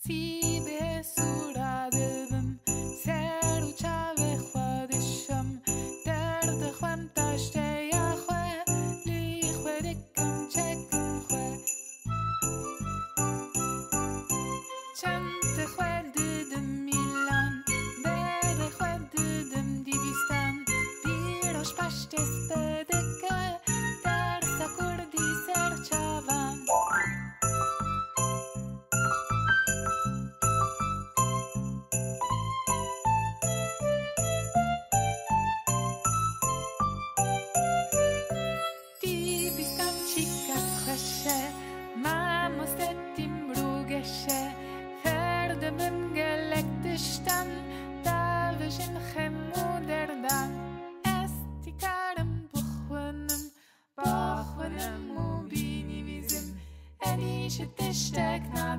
سیب سوراده بم سر و چاو خودشم درد خوان داشته یا خواه لی خواه دکم چکم خواه چند خواه دیدم میلان بر خواه دیدم دیویستان دیروش پشت سپدکه در سکردی سرچاوان Man måste timrugesche Ferdemem gelektistan Davischen chemuderdan Estikarem buchwenem Mubini vizim Enische tishtek na